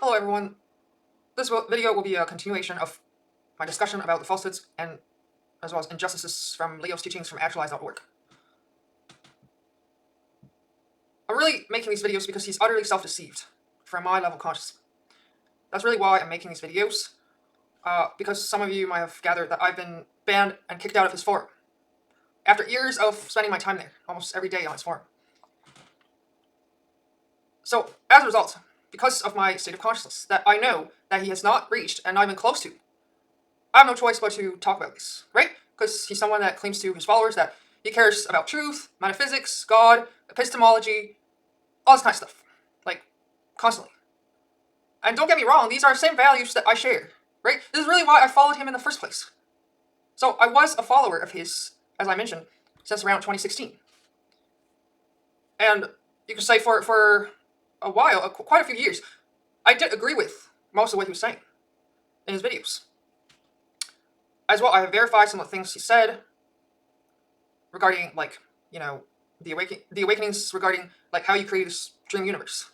Hello everyone. This video will be a continuation of my discussion about the falsehoods and as well as injustices from Leo's teachings from actualize.org. I'm really making these videos because he's utterly self-deceived from my level of consciousness. That's really why I'm making these videos, because some of you might have gathered that I've been banned and kicked out of his forum after years of spending my time there, almost every day on his forum. So, as a result, because of my state of consciousness that I know that he has not reached and not even close to, I have no choice but to talk about this, right? Because he's someone that claims to his followers that he cares about truth, metaphysics, God, epistemology, all this kind of stuff. Like, constantly. And don't get me wrong, these are the same values that I share, right? This is really why I followed him in the first place. So I was a follower of his, as I mentioned, since around 2016. And you could say for a while, quite a few years, I did agree with most of what he was saying in his videos. As well, I have verified some of the things he said regarding, like, the awakenings regarding, like, how you create this dream universe.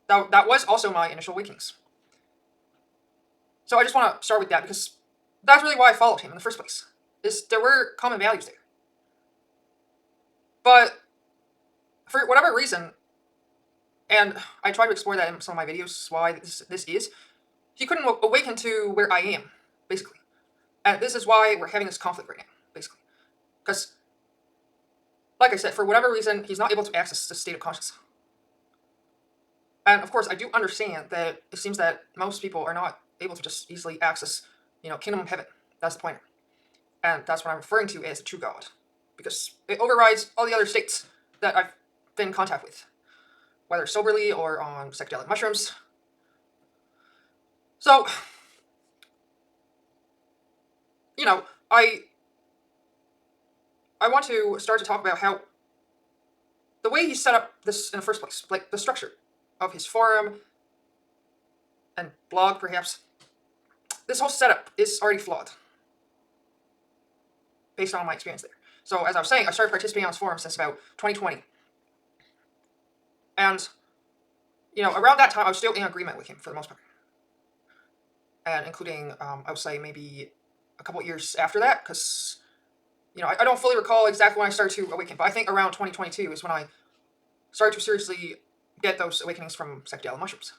That was also my initial awakenings. So I just want to start with that because that's really why I followed him in the first place. There were common values there. But for whatever reason, and I try to explore that in some of my videos, why this is, he couldn't awaken to where I am, basically. And this is why we're having this conflict right now, basically. Because, like I said, for whatever reason, he's not able to access this state of consciousness. And of course, I do understand that it seems that most people are not able to just easily access, kingdom of heaven. That's the point. And that's what I'm referring to as the true God. Because it overrides all the other states that I've been in contact with, whether soberly or on psychedelic mushrooms. So, I want to start to talk about how the way he set up this in the first place, like the structure of his forum and blog, perhaps, this whole setup is already flawed, based on my experience there. So, as I was saying, I started participating on his forum since about 2020. And, around that time, I was still in agreement with him for the most part. And including, I would say, maybe a couple years after that, because, I don't fully recall exactly when I started to awaken, but I think around 2022 is when I started to seriously get those awakenings from psychedelic mushrooms.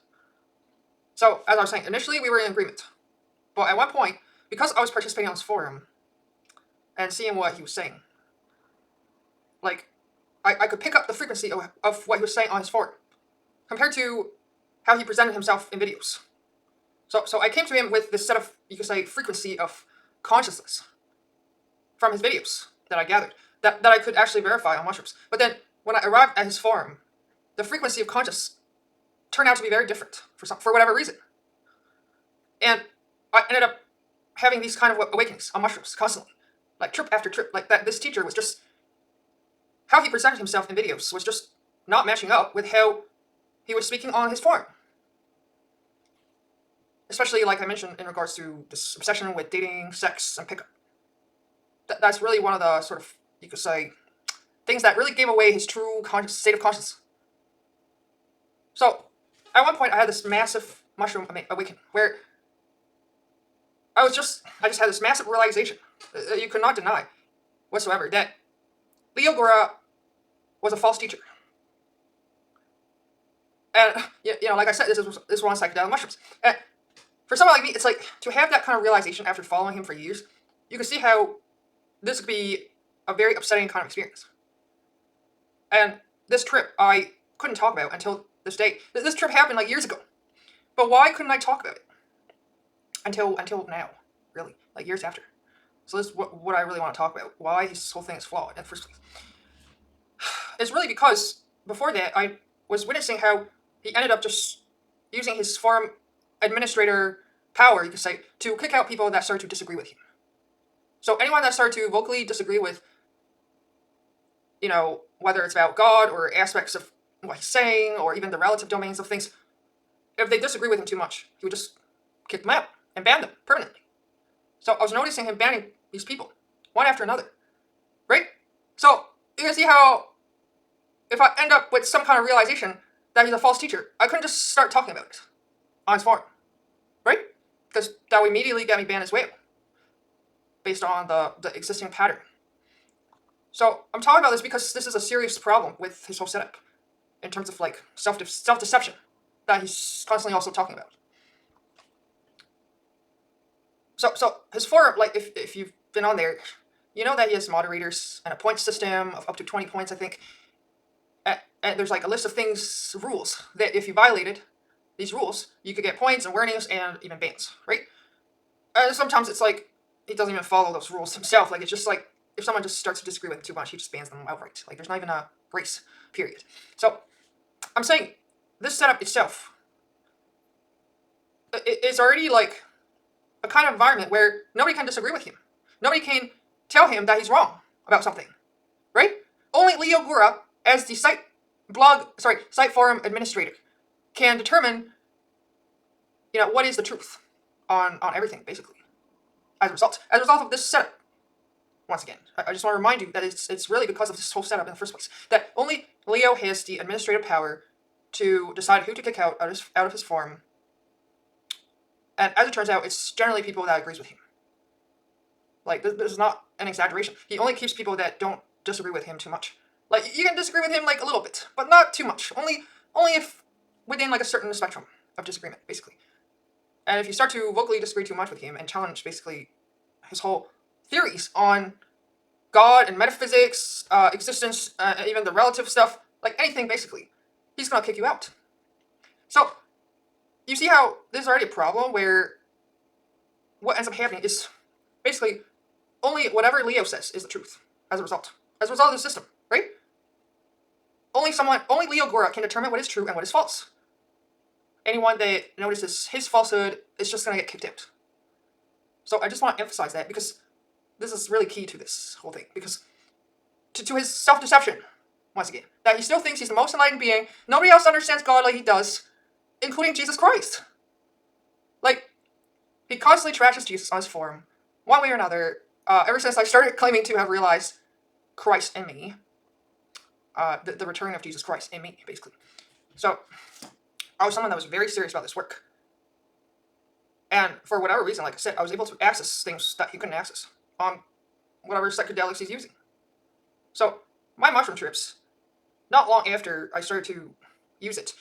So, as I was saying, initially we were in agreement. But at one point, because I was participating on his forum and seeing what he was saying, like, I could pick up the frequency of what he was saying on his forum compared to how he presented himself in videos. So I came to him with this set of, you could say, frequency of consciousness from his videos that I gathered, that I could actually verify on mushrooms. But then, when I arrived at his forum, the frequency of consciousness turned out to be very different for whatever reason. And I ended up having these kind of awakenings on mushrooms constantly, like trip after trip. Like that, this teacher was just, how he presented himself in videos was just not matching up with how he was speaking on his forum. Especially, like I mentioned, in regards to this obsession with dating, sex, and pickup. That's really one of the sort of, you could say, things that really gave away his true state of consciousness. So, at one point, I had this massive mushroom awakening where I just had this massive realization you could not deny whatsoever that Leo Gora was a false teacher. And, like I said, this was on psychedelic mushrooms. And for someone like me, it's like, to have that kind of realization after following him for years, you can see how this could be a very upsetting kind of experience. And this trip, I couldn't talk about until this day. This trip happened like years ago. But why couldn't I talk about it? Until now, really, like years after. So this is what I really want to talk about. Why this whole thing is flawed in the first place. It's really because before that, I was witnessing how he ended up just using his forum administrator power, you could say, to kick out people that started to disagree with him. So anyone that started to vocally disagree with, whether it's about God or aspects of what he's saying, or even the relative domains of things, if they disagree with him too much, he would just kick them out and ban them permanently. So I was noticing him banning these people, one after another, right? So you can see how, if I end up with some kind of realization that he's a false teacher, I couldn't just start talking about it. on his farm, right? Because that would immediately get me banned as well, based on the existing pattern. So I'm talking about this because this is a serious problem with his whole setup, in terms of like self-deception, that he's constantly also talking about. So his forum, like if you've been on there, you know that he has moderators and a point system of up to 20 points, I think. And there's like a list of things, rules, that if you violated these rules, you could get points and warnings and even bans, right? And sometimes it's like he doesn't even follow those rules himself. Like it's just like if someone just starts to disagree with him too much, he just bans them outright. Like there's not even a grace period. So I'm saying this setup itself is already like a kind of environment where nobody can disagree with him. Nobody can tell him that he's wrong about something, right? Only Leo Gura, as the site forum administrator, can determine, what is the truth on everything, basically. As a result of this setup, once again, I just want to remind you that it's really because of this whole setup in the first place that only Leo has the administrative power to decide who to kick out of his forum. And as it turns out, it's generally people that agrees with him. Like, this is not an exaggeration. He only keeps people that don't disagree with him too much. Like, you can disagree with him, like, a little bit, but not too much. Only if within, like, a certain spectrum of disagreement, basically. And if you start to vocally disagree too much with him and challenge, basically, his whole theories on God and metaphysics, existence, even the relative stuff, like anything, basically, he's gonna kick you out. So, you see how there's already a problem where what ends up happening is basically only whatever Leo says is the truth as a result of the system, right? Only Leo Gora can determine what is true and what is false. Anyone that notices his falsehood is just going to get kicked out. So I just want to emphasize that because this is really key to this whole thing. Because to his self-deception, once again, that he still thinks he's the most enlightened being, nobody else understands God like he does, including Jesus Christ. Like, he constantly trashes Jesus on his forum, one way or another, ever since I started claiming to have realized Christ in me, the return of Jesus Christ in me, basically. So, I was someone that was very serious about this work. And for whatever reason, like I said, I was able to access things that he couldn't access on whatever psychedelics he's using. So, my mushroom trips, not long after I started to use it,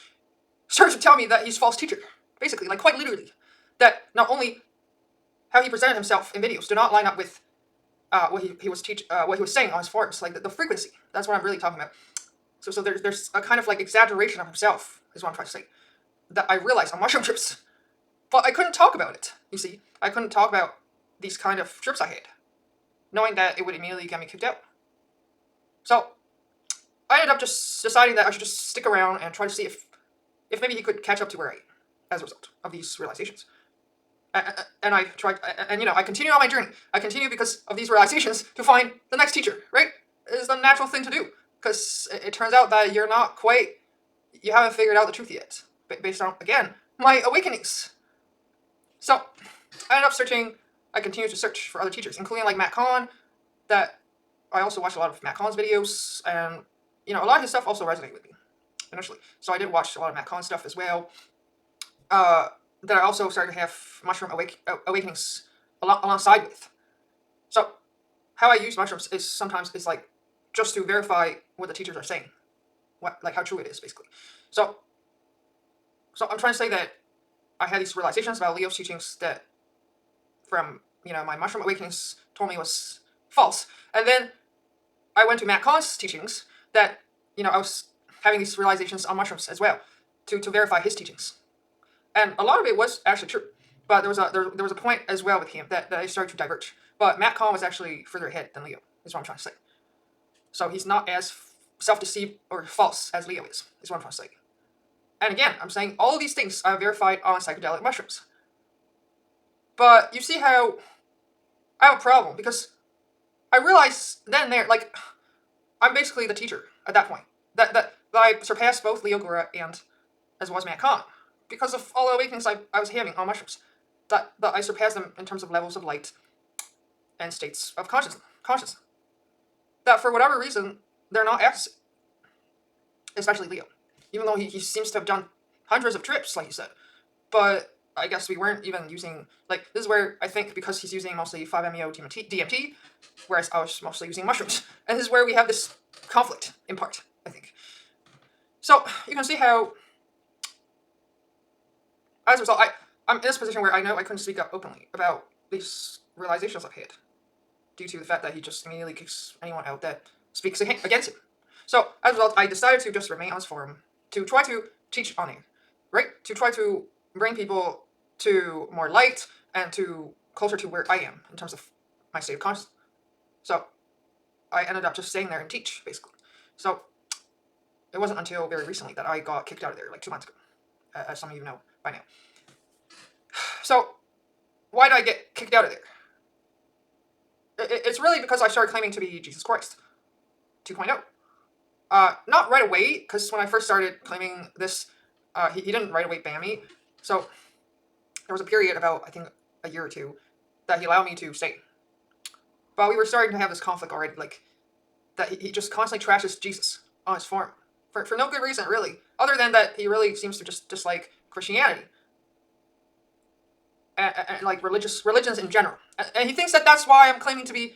started to tell me that he's a false teacher. Basically, like quite literally. That not only how he presented himself in videos do not line up with what he was saying on his forums, like the frequency. That's what I'm really talking about. So there's a kind of like exaggeration of himself, is what I'm trying to say, that I realized on mushroom trips. But I couldn't talk about it, you see. I couldn't talk about these kind of trips I had, knowing that it would immediately get me kicked out. So I ended up just deciding that I should just stick around and try to see if maybe he could catch up to where I am as a result of these realizations. And I tried, and I continue on my journey. I continue because of these realizations to find the next teacher, right? It's the natural thing to do, because it turns out that you haven't figured out the truth yet, based on, again, my awakenings. So, I ended up searching, I continued to search for other teachers, including like Matt Kahn, that I also watched a lot of Matt Kahn's videos, and, a lot of his stuff also resonated with me, initially. So I did watch a lot of Matt Kahn stuff as well. That I also started to have mushroom awakenings alongside with. So, how I use mushrooms is sometimes like just to verify what the teachers are saying, how true it is, basically. So I'm trying to say that I had these realizations about Leo's teachings that, from my mushroom awakenings, told me was false, and then I went to Matt Kahn's teachings that I was having these realizations on mushrooms as well to verify his teachings. And a lot of it was actually true, but there was a point as well with him that I started to diverge. But Matt Kahn was actually further ahead than Leo, is what I'm trying to say. So he's not as self-deceived or false as Leo is what I'm trying to say. And again, I'm saying all of these things I verified on psychedelic mushrooms. But you see how I have a problem, because I realized then and there, like, I'm basically the teacher at that point. That I surpassed both Leo Gura and as well as Matt Kahn, because of all the awakenings I was having on mushrooms. That I surpassed them in terms of levels of light and states of consciousness. That for whatever reason, they're not accessing. Especially Leo. Even though he seems to have done hundreds of trips, like you said. but I guess we weren't even using, like, this is where I think, because he's using mostly 5-MeO DMT, whereas I was mostly using mushrooms. And this is where we have this conflict, in part, I think. So, you can see how, as a result, I'm in this position where I know I couldn't speak up openly about these realizations I've had, due to the fact that he just immediately kicks anyone out that speaks against him. So, as a result, I decided to just remain on this forum, to try to teach on it, right? To try to bring people to more light, and to closer to where I am, in terms of my state of consciousness. So, I ended up just staying there and teach, basically. So, it wasn't until very recently that I got kicked out of there, like 2 months ago, as some of you know by now. So, why did I get kicked out of there? It's really because I started claiming to be Jesus Christ 2.0. Not right away, because when I first started claiming this, he didn't right away ban me. So, there was a period about, I think, a year or two that he allowed me to stay. But we were starting to have this conflict already, like, that he just constantly trashes Jesus on his forum. For no good reason, really. Other than that he really seems to just dislike Christianity. And like, religions in general. And he thinks that that's why I'm claiming to be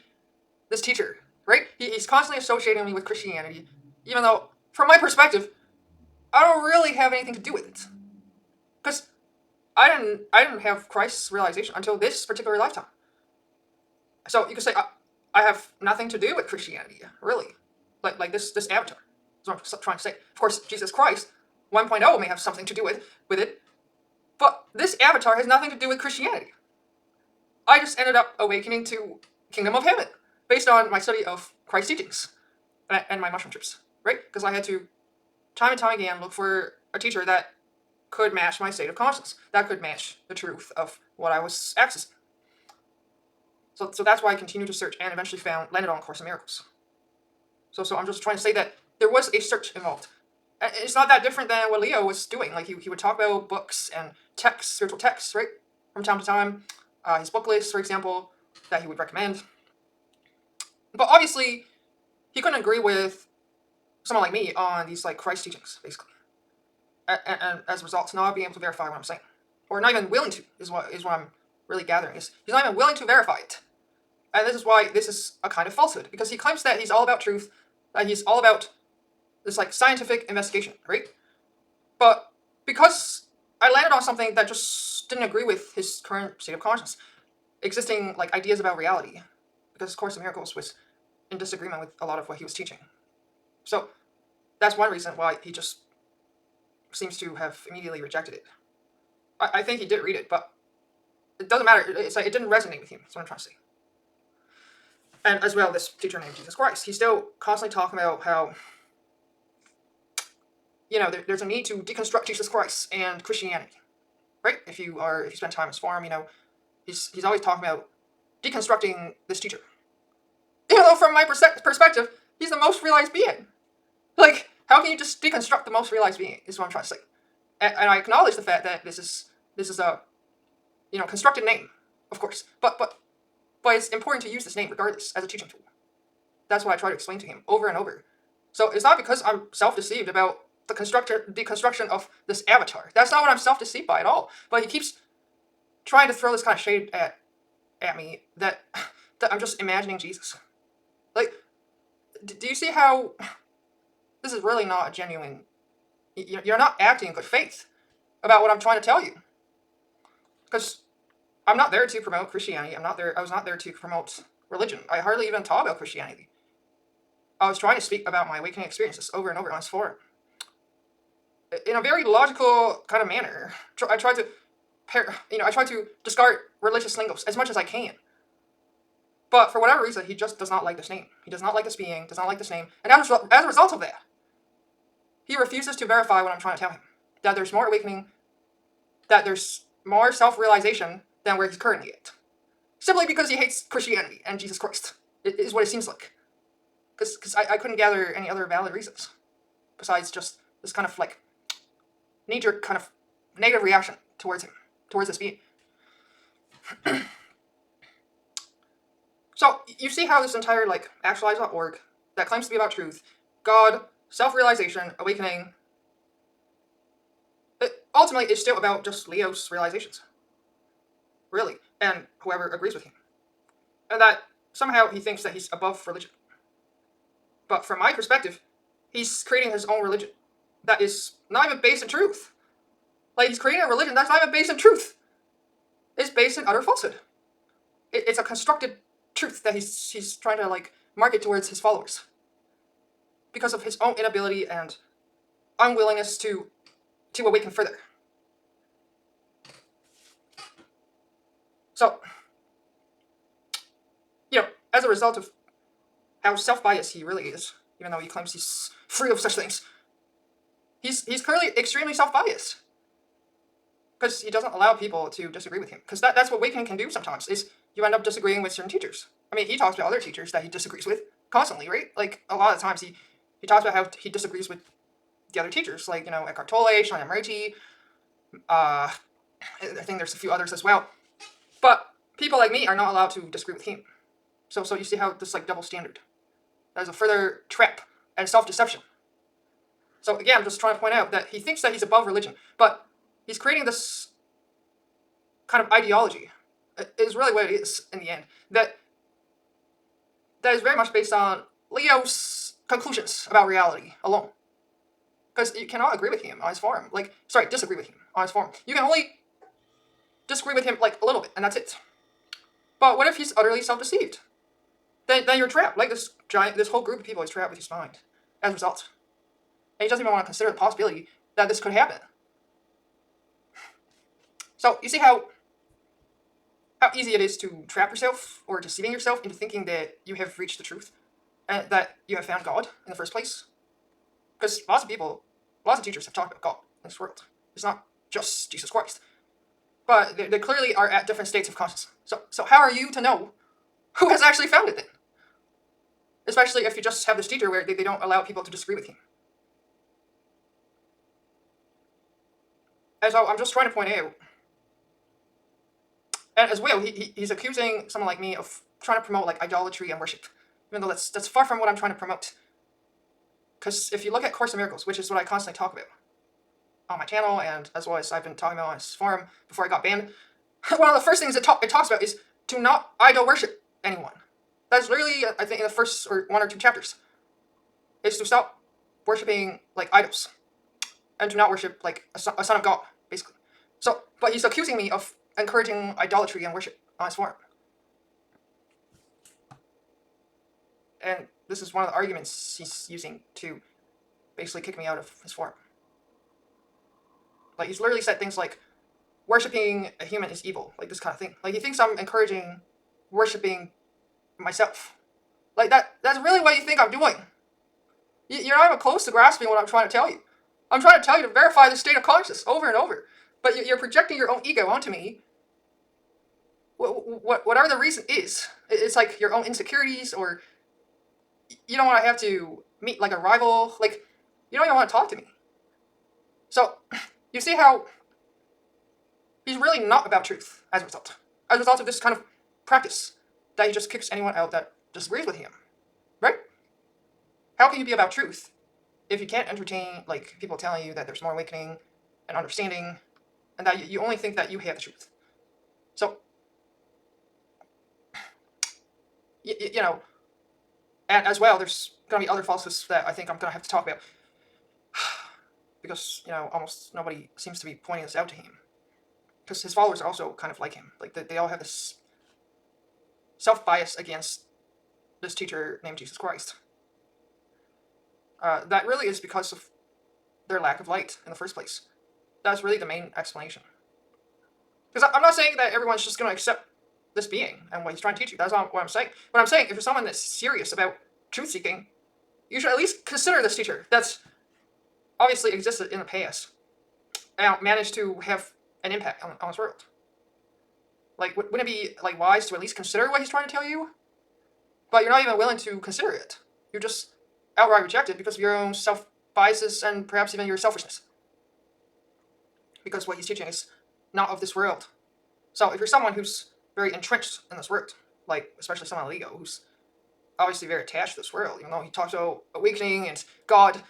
this teacher, right? He's constantly associating me with Christianity, even though, from my perspective, I don't really have anything to do with it. Because I didn't have Christ's realization until this particular lifetime. So you could say I have nothing to do with Christianity, really. Like this avatar. That's what I'm trying to say. Of course, Jesus Christ 1.0 may have something to do with it, but this avatar has nothing to do with Christianity. I just ended up awakening to Kingdom of Heaven based on my study of Christ's teachings and my mushroom trips, right? Because I had to, time and time again, look for a teacher that could match my state of consciousness, that could match the truth of what I was accessing. So that's why I continued to search and eventually landed on Course in Miracles. So I'm just trying to say that there was a search involved. It's not that different than what Leo was doing. Like, he would talk about books and texts, spiritual texts, right? From time to time. His book list, for example, that he would recommend. But obviously, he couldn't agree with someone like me on these, like, Christ teachings, basically. And as a result, not being able to verify what I'm saying. Or not even willing to, is what I'm really gathering. Is he's not even willing to verify it. And this is why this is a kind of falsehood. Because he claims that he's all about truth, that he's all about this, like, scientific investigation, right? But because I landed on something that just didn't agree with his current state of consciousness, existing, like, ideas about reality, because Course in Miracles was in disagreement with a lot of what he was teaching. So that's one reason why he just seems to have immediately rejected it. I think he did read it, but it doesn't matter. It's like it didn't resonate with him. That's what I'm trying to say. And as well, this teacher named Jesus Christ, he's still constantly talking about how, you know, there's a need to deconstruct Jesus Christ and Christianity, right? If you spend time in his forum, you know, he's always talking about deconstructing this teacher. Even though, from my perspective, he's the most realized being. Like, how can you just deconstruct the most realized being? Is what I'm trying to say. And I acknowledge the fact that this is a, you know, constructed name, of course. But it's important to use this name regardless as a teaching tool. That's what I try to explain to him over and over. So it's not because I'm self-deceived about the deconstruction of this avatar. That's not what I'm self-deceived by at all. But he keeps trying to throw this kind of shade at me that I'm just imagining Jesus. Like, do you see how this is really not a genuine... You're not acting in good faith about what I'm trying to tell you. Because I'm not there to promote Christianity. I was not there to promote religion. I hardly even talk about Christianity. I was trying to speak about my awakening experiences over and over on this forum. In a very logical kind of manner. I try to discard religious lingos as much as I can. But for whatever reason, he just does not like this name. He does not like this being, does not like this name. And as a result of that, he refuses to verify what I'm trying to tell him. That there's more awakening, that there's more self-realization than where he's currently at. Simply because he hates Christianity and Jesus Christ. It is what it seems like. Because I couldn't gather any other valid reasons. Besides just this kind of, like, knee-jerk kind of negative reaction towards him. Towards this being. So, you see how this entire, like, actualize.org, that claims to be about truth, God, self-realization, awakening, ultimately it's still about just Leo's realizations, really, and whoever agrees with him. And that somehow he thinks that he's above religion. But from my perspective, he's creating his own religion that is not even based in truth. Like, he's creating a religion that's not even based in truth. It's based in utter falsehood. It's a constructed truth that he's trying to, like, market towards his followers because of his own inability and unwillingness to awaken further. So, as a result of how self-biased he really is, even though he claims he's free of such things, he's clearly extremely self-biased. Because he doesn't allow people to disagree with him. Because that's what awakening can do sometimes, is you end up disagreeing with certain teachers. I mean, he talks about other teachers that he disagrees with constantly, right? Like, a lot of times he talks about how he disagrees with the other teachers, like, Eckhart Tolle, Shalom Reiki, I think there's a few others as well. But people like me are not allowed to disagree with him. So you see how this, like, double standard. That is a further trap and self-deception. So again, I'm just trying to point out that he thinks that he's above religion, but he's creating this kind of ideology. It is really what it is in the end. That is very much based on Leo's conclusions about reality alone. Because you cannot agree with him on his forum. Disagree with him on his forum. You can only disagree with him, like, a little bit, and that's it. But what if he's utterly self-deceived? Then you're trapped. Like, this whole group of people is trapped with his mind as a result. And he doesn't even want to consider the possibility that this could happen. So you see how easy it is to trap yourself or deceiving yourself into thinking that you have reached the truth and that you have found God in the first place. Because lots of teachers have talked about God in this world. It's not just Jesus Christ. But they clearly are at different states of consciousness. So how are you to know who has actually found it then? Especially if you just have this teacher where they don't allow people to disagree with him. And so I'm just trying to point out, and as well, he's accusing someone like me of trying to promote, like, idolatry and worship, even though that's far from what I'm trying to promote. Because if you look at Course in Miracles, which is what I constantly talk about on my channel, and as well as I've been talking about on his forum before I got banned, one of the first things it talks about is to not idol worship anyone. That's literally, I think, in the first one or two chapters, is to stop worshipping, like, idols, and to not worship, like, a son of God, basically. So, but he's accusing me of encouraging idolatry and worship on his forum. And this is one of the arguments he's using to basically kick me out of his forum. Like, he's literally said things like, worshipping a human is evil, like this kind of thing. Like, he thinks I'm encouraging worshipping myself. Like, that's really what you think I'm doing. You're not even close to grasping what I'm trying to tell you. I'm trying to tell you to verify the state of consciousness over and over. But you're projecting your own ego onto me. Whatever the reason is. It's like your own insecurities, or you don't want to have to meet, like, a rival. Like, you don't even want to talk to me. So, you see how he's really not about truth as a result. As a result of this kind of practice that he just kicks anyone out that disagrees with him. Right? How can you be about truth if you can't entertain, like, people telling you that there's more awakening and understanding, and that you only think that you have the truth? So, and as well, there's going to be other falsehoods that I think I'm going to have to talk about. Because, almost nobody seems to be pointing this out to him. Because his followers are also kind of like him. Like, they all have this self-bias against this teacher named Jesus Christ. That really is because of their lack of light in the first place. That's really the main explanation. Because I'm not saying that everyone's just going to accept this being and what he's trying to teach you. That's not what I'm saying. What I'm saying, if you're someone that's serious about truth-seeking, you should at least consider this teacher that's obviously existed in the past and managed to have an impact on this world. Like, wouldn't it be, like, wise to at least consider what he's trying to tell you? But you're not even willing to consider it. You just outright reject it because of your own self-biases and perhaps even your selfishness. Because what he's teaching is not of this world. So if you're someone who's very entrenched in this world, like, especially someone like Leo, who's obviously very attached to this world, even though he talks about awakening and God,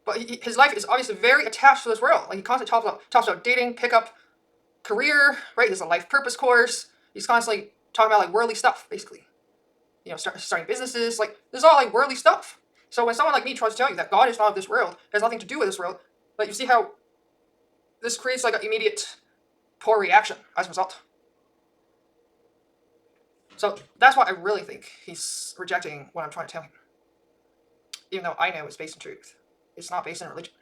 But his life is obviously very attached to this world. Like he constantly talks about dating, pickup, career, right? There's a life purpose course. He's constantly talking about like worldly stuff, basically. Starting businesses. Like there's all like worldly stuff. So when someone like me tries to tell you that God is not of this world, has nothing to do with this world, like you see how this creates like an immediate poor reaction as a result. So that's why I really think he's rejecting what I'm trying to tell him. Even though I know it's based in truth. It's not based in religion.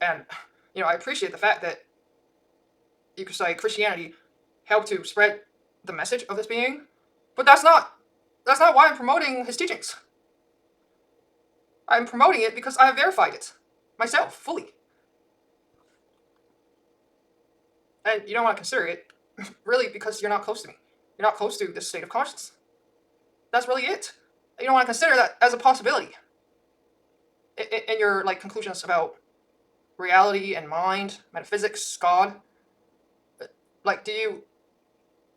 And, I appreciate the fact that you could say Christianity helped to spread the message of this being, but that's not why I'm promoting his teachings. I'm promoting it because I have verified it myself fully. And you don't want to consider it, really, because you're not close to me. You're not close to this state of conscience. That's really it. You don't want to consider that as a possibility in your like conclusions about reality and mind, metaphysics, God. Like, you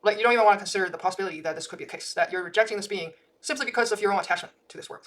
don't even want to consider the possibility that this could be a case, that you're rejecting this being simply because of your own attachment to this world.